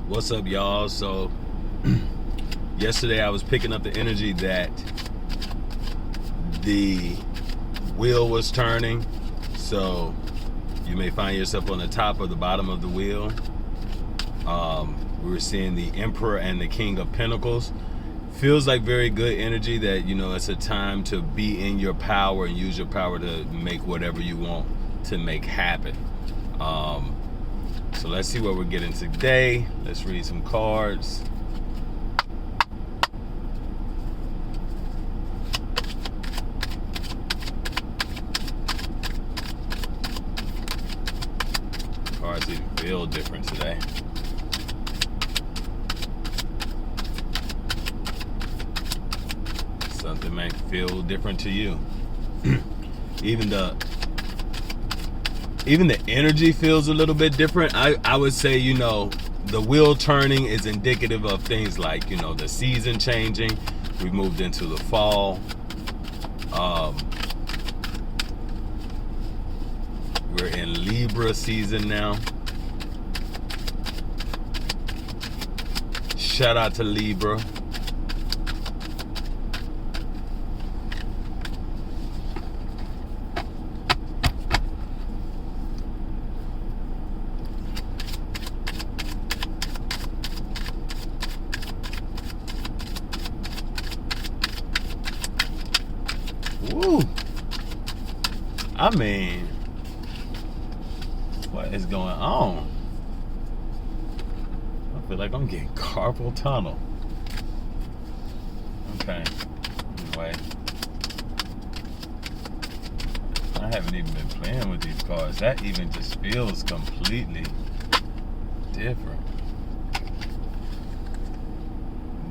What's up, y'all? So yesterday I was picking up the energy that the wheel was turning. So you may find yourself on the top or the bottom of the wheel. We were seeing the Emperor and the King of Pentacles. Feels like very good energy that, it's a time to be in your power and use your power to make whatever you want to make happen. So let's see what we're getting today. Let's read some cards. Cards even feel different today. Something might feel different to you. Even the energy feels a little bit different. I would say, the wheel turning is indicative of things like, the season changing. We moved into the fall. We're in Libra season now. Shout out to Libra. Woo! I mean, what is going on? I feel like I'm getting carpal tunnel. Okay. Anyway, I haven't even been playing with these cards. That even just feels completely different.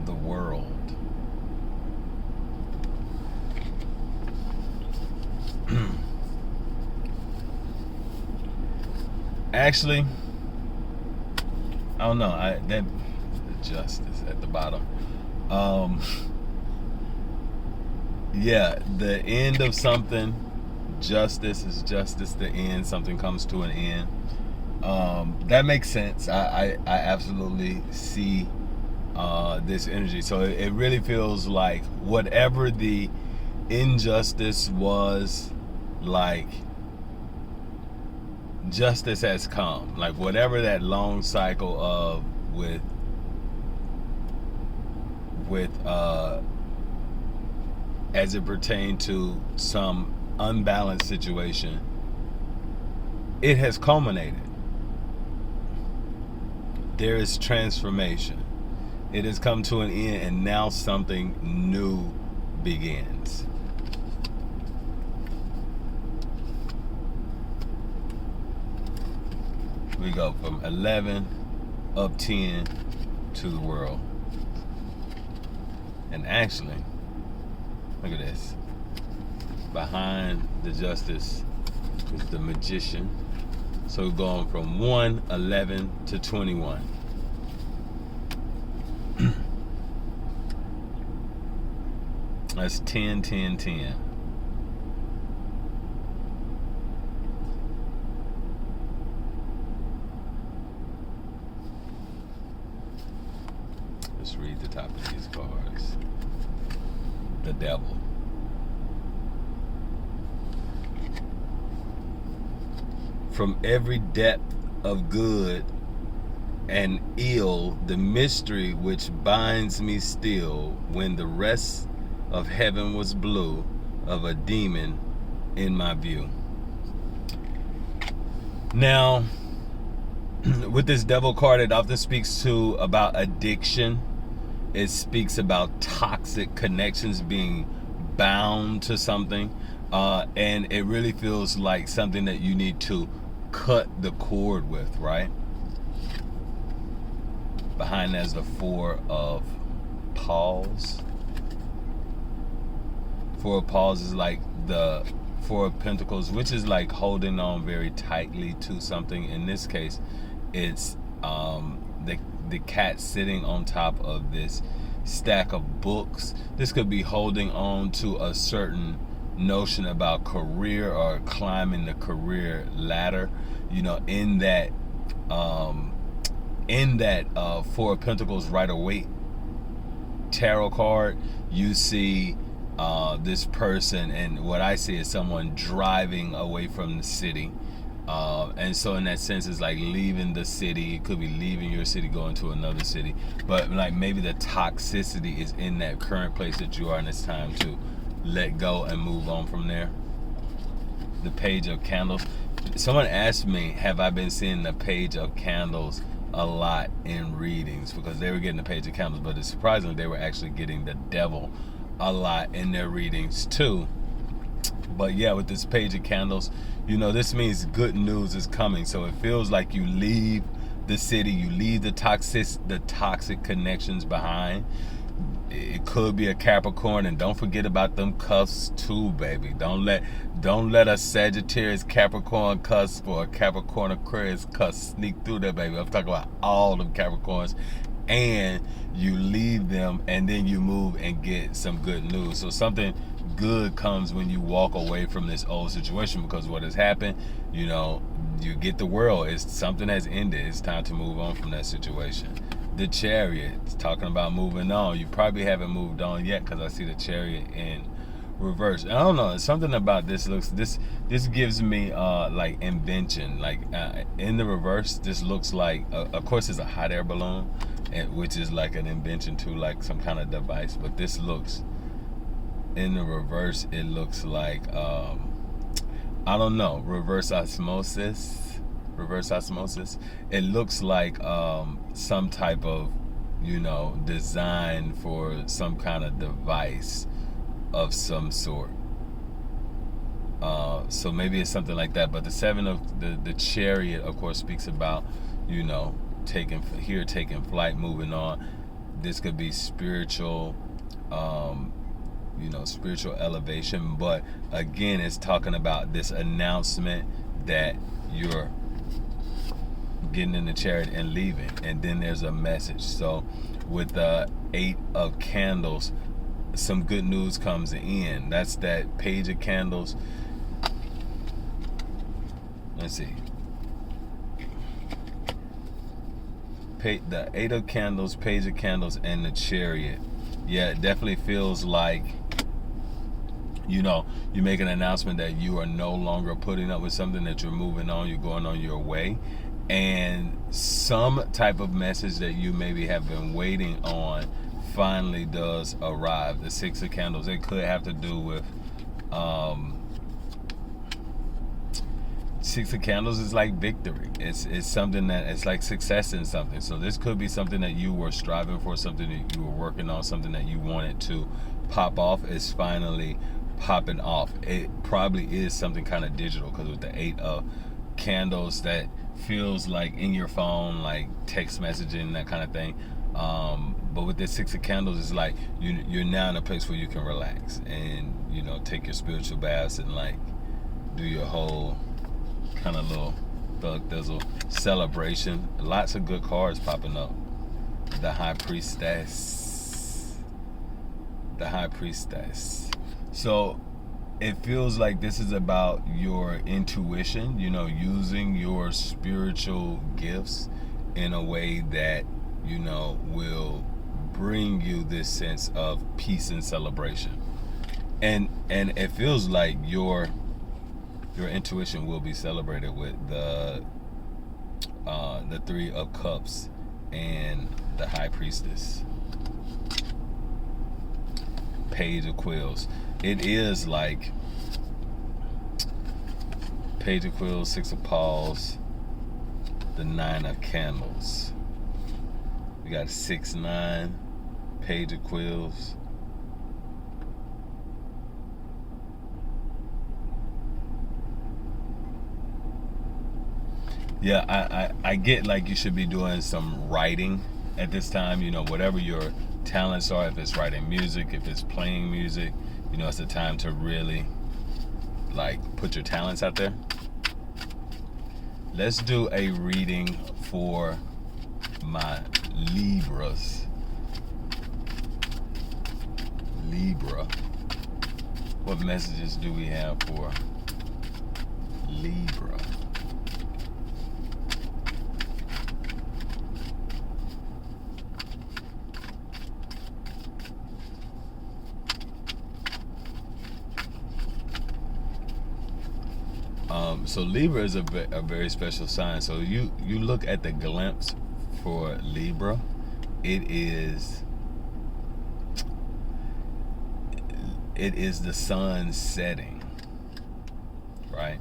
The world. Actually, I don't know. That justice at the bottom. Yeah, the end of something. Justice is justice. The end. Something comes to an end. That makes sense. I absolutely see this energy. So it really feels like whatever the injustice was, like, justice has come. Like, whatever that long cycle of with as it pertained to some unbalanced situation, it has culminated. There is transformation. It has come to an end, and now something new begins. We go from 11 up 10 to the world. And actually, look at this. Behind the justice is the magician. So we're going from 1, 11 to 21. That's 10, 10, 10. Let's read the top of these cards. The devil. From every depth of good and ill, the mystery which binds me still, when the rest of heaven was blue, of a demon in my view. Now, with this devil card, it often speaks about addiction. It speaks about toxic connections, being bound to something, and it really feels like something that you need to cut the cord with, right? Behind that's the 4 of Paws. 4 of Paws is like the 4 of Pentacles, which is like holding on very tightly to something. In this case, it's the cat sitting on top of this stack of books. This could be holding on to a certain notion about career or climbing the career ladder, in that in that Four of Pentacles Rider-Waite tarot card, you see this person, and what I see is someone driving away from the city. And so in that sense, it's like leaving the city. It could be leaving your city, going to another city. But like maybe the toxicity is in that current place that you are, and it's time to let go and move on from there. The Page of Candles. Someone asked me, have I been seeing the Page of Candles a lot in readings? Because they were getting the Page of Candles, but it's surprising they were actually getting the Devil a lot in their readings too. But yeah, with this Page of Candles, you know, this means good news is coming. So it feels like you leave the city, you leave the toxic connections behind. It could be a Capricorn, and don't forget about them cuffs too, baby. Don't let a Sagittarius Capricorn cusp or a Capricorn Aquarius cusp sneak through there, baby. I'm talking about all them Capricorns. And you leave them, and then you move and get some good news. So something good comes when you walk away from this old situation, because what has happened, you know, you get the world. It's something has ended. It's time to move on from that situation. The Chariot, it's talking about moving on. You probably haven't moved on yet, because I see the Chariot in reverse. I don't know, something about this this gives me like invention. Like in the reverse, this looks like of course it's a hot air balloon, which is like an invention too, like some kind of device. But this looks, in the reverse, it looks like I don't know, reverse osmosis. It looks like some type of, you know, design for some kind of device of some sort. So maybe it's something like that. But the Seven of the Chariot, of course, speaks about, you know, taking flight, moving on. This could be spiritual, you know, spiritual elevation. But again, it's talking about this announcement that you're getting in the Chariot and leaving, and then there's a message. So with the Eight of Candles, some good news comes in. That's that Page of Candles. Let's see. The Eight of Candles, Page of Candles, and the Chariot. Yeah, it definitely feels like, you know, you make an announcement that you are no longer putting up with something, that you're moving on, you're going on your way. And some type of message that you maybe have been waiting on finally does arrive. The Six of Candles, it could have to do with Six of Candles is like victory. It's something that, it's like success in something. So this could be something that you were striving for, something that you were working on, something that you wanted to pop off is finally popping off. It probably is something kind of digital, because with the Eight of Candles, that feels like in your phone, like text messaging, that kind of thing. But with the Six of Candles, it's like you're now in a place where you can relax and, you know, take your spiritual baths and like do your whole kind of little thug thizzle celebration. Lots of good cards popping up. The High Priestess. So it feels like this is about your intuition, you know, using your spiritual gifts in a way that, you know, will bring you this sense of peace and celebration. And it feels like your intuition will be celebrated with the Three of Cups and the High Priestess. Page of Quills. It is like Page of Quills, Six of Paws, the Nine of Candles. We got 6-9, Page of Quills. Yeah, I get like you should be doing some writing at this time, you know, whatever your talents are. If it's writing music, if it's playing music, you know, it's the time to really like put your talents out there. Let's do a reading for my Libras. Libra. What messages do we have for Libra? So Libra is a very special sign. So you look at the glimpse for Libra, it is the sun setting, right?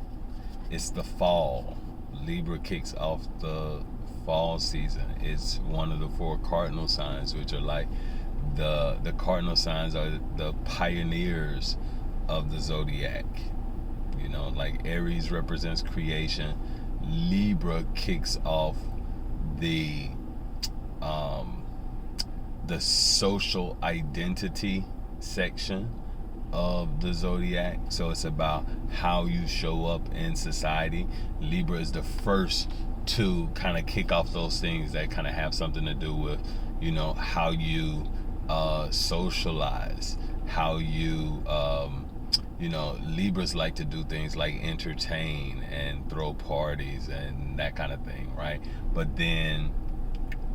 It's the fall. Libra kicks off the fall season. It's one of the 4 cardinal signs, which are like the cardinal signs are the pioneers of the zodiac. You know, like Aries represents creation. Libra kicks off the social identity section of the zodiac. So it's about how you show up in society. Libra is the first to kind of kick off those things that kind of have something to do with, you know, how you socialize, how you you know, Libras like to do things like entertain and throw parties and that kind of thing, right? But then,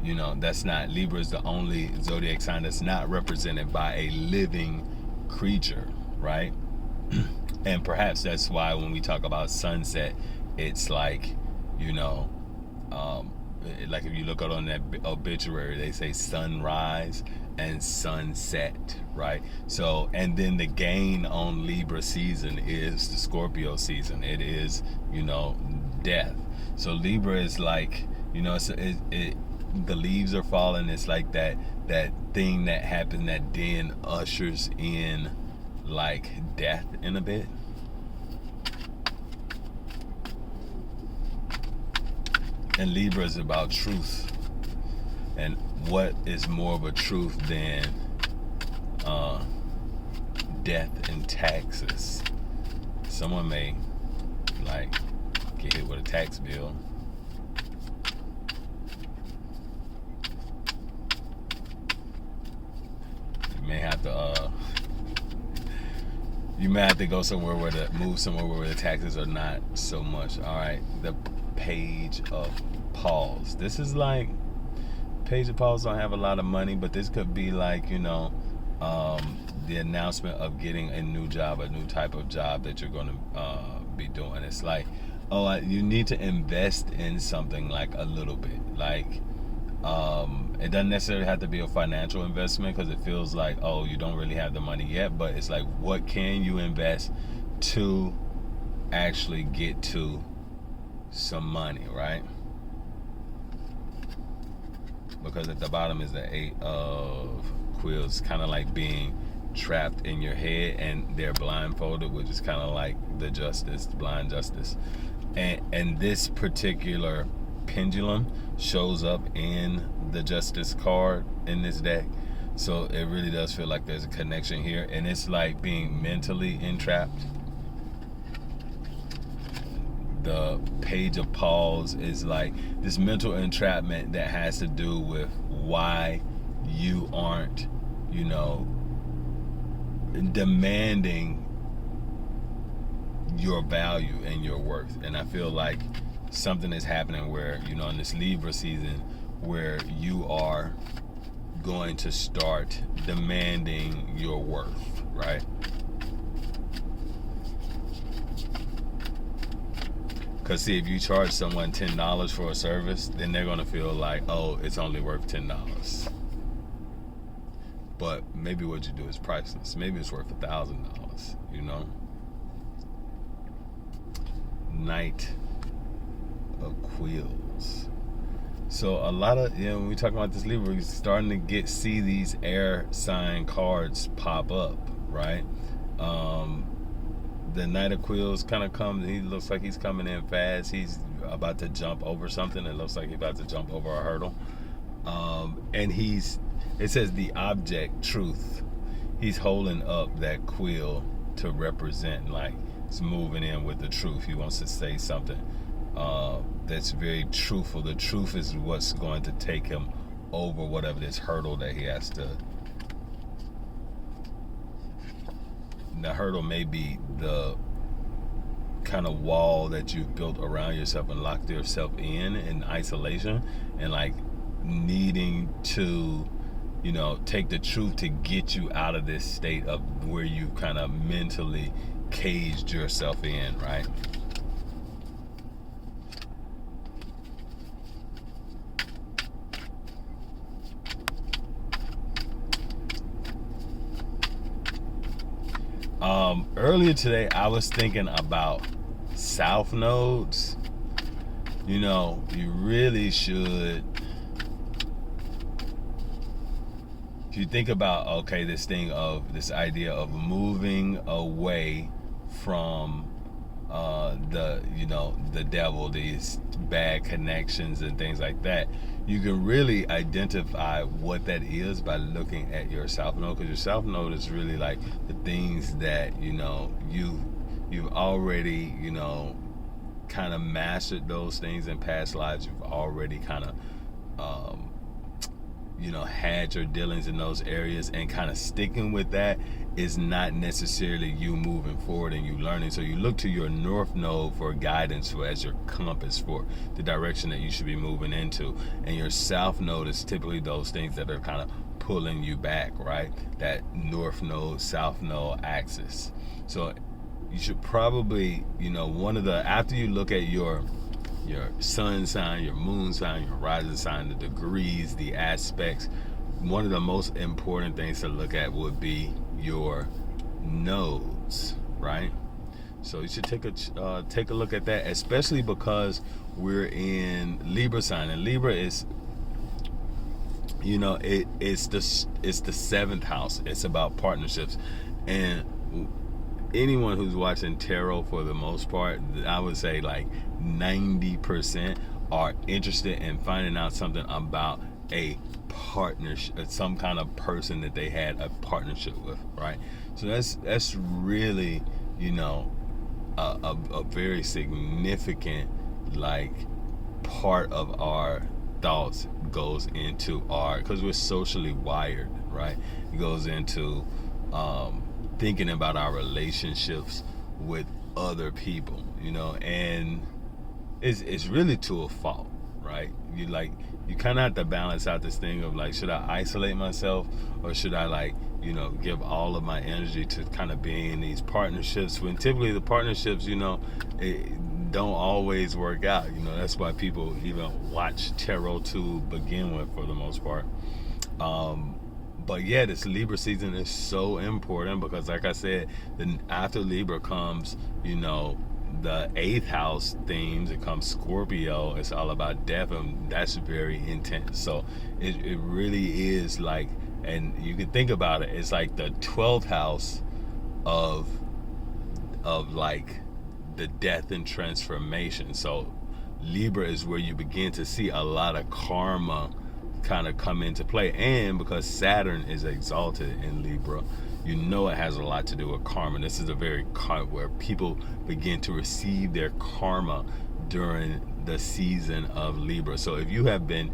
you know, that's not, Libra is the only zodiac sign that's not represented by a living creature, right? And perhaps that's why when we talk about sunset, it's like, you know, like if you look out on that obituary, they say sunrise and sunset, right? So, and then the gain on Libra season is the Scorpio season. It is, you know, death. So Libra is like, you know, the leaves are falling. It's like that thing that happened that then ushers in like death in a bit. And Libra is about truth. And what is more of a truth than death and taxes? Someone may like get hit with a tax bill. You may have to go somewhere where the taxes are not so much. All right, the Page of Paws. This is like, Page of Paws don't have a lot of money, but this could be like, you know, the announcement of getting a new job, a new type of job that you're going to be doing. It's like, oh, you need to invest in something like a little bit. Like, it doesn't necessarily have to be a financial investment, because it feels like, oh, you don't really have the money yet. But it's like, what can you invest to actually get to some money, right? Because at the bottom is the 8 of Quills, kind of like being trapped in your head, and they're blindfolded, which is kind of like the Justice, blind Justice. And this particular pendulum shows up in the Justice card in this deck. So it really does feel like there's a connection here, and it's like being mentally entrapped. The Page of Paws is like this mental entrapment that has to do with why you aren't, you know, demanding your value and your worth. And I feel like something is happening where, you know, in this Libra season, where you are going to start demanding your worth, right? Because see, if you charge someone $10 for a service, then they're going to feel like, oh, it's only worth $10. But maybe what you do is priceless. Maybe it's worth $1,000, you know? Knight of Quills. So a lot of, you know, when we talk about this Libra, we're starting to see these air sign cards pop up, right? The Knight of Quills kind of comes, he looks like he's coming in fast. He's about to jump over something. It looks like he's about to jump over a hurdle. And it says the object, truth. He's holding up that quill to represent, like, it's moving in with the truth. He wants to say something that's very truthful. The truth is what's going to take him over whatever this hurdle that he has to. The hurdle may be the kind of wall that you've built around yourself and locked yourself in isolation, and like needing to, you know, take the truth to get you out of this state of where you kind of mentally caged yourself in, right? Earlier today, I was thinking about south nodes. You really should. If you think about, okay, this idea of moving away from the devil, these bad connections and things like that, you can really identify what that is by looking at your south node, because your south node is really like the things that you've already kind of mastered those things in past lives. You've already kind of had your dealings in those areas, and kind of sticking with that is not necessarily you moving forward and you learning. So you look to your north node for guidance, as your compass for the direction that you should be moving into, and your south node is typically those things that are kind of pulling you back, right? That north node, south node axis. So you should probably, after you look at your sun sign, your moon sign, your rising sign, the degrees, the aspects, one of the most important things to look at would be your nodes, right? So you should take a look at that, especially because we're in Libra sign, and Libra is, it's the seventh house. It's about partnerships, and anyone who's watching tarot, for the most part, I would say like 90% are interested in finding out something about a partnership, some kind of person that they had a partnership with, right? So that's really, a very significant part of our thoughts goes into because we're socially wired, right? It goes into thinking about our relationships with other people, and it's really to a fault, right? You kind of have to balance out this thing of should I isolate myself, or should I give all of my energy to kind of being in these partnerships, when typically the partnerships, it don't always work out. That's why people even watch tarot to begin with, for the most part. But yeah, this Libra season is so important, because like I said, then after Libra comes, the 8th house themes. It comes Scorpio. It's all about death, and that's very intense. So it really is and you can think about it, it's like the 12th house of the death and transformation. So Libra is where you begin to see a lot of karma kind of come into play, and because Saturn is exalted in Libra, it has a lot to do with karma. This is a very where people begin to receive their karma during the season of Libra. So if you have been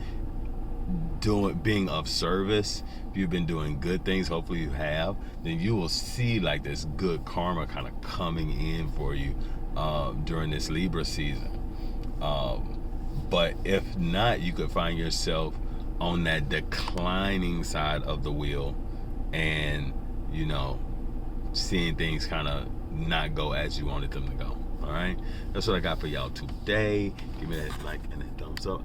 being of service, if you've been doing good things, hopefully you have, then you will see this good karma kind of coming in for you during this Libra season. But if not, you could find yourself on that declining side of the wheel, and seeing things kind of not go as you wanted them to go. All right, that's what I got for y'all today. Give me that like and that thumbs up.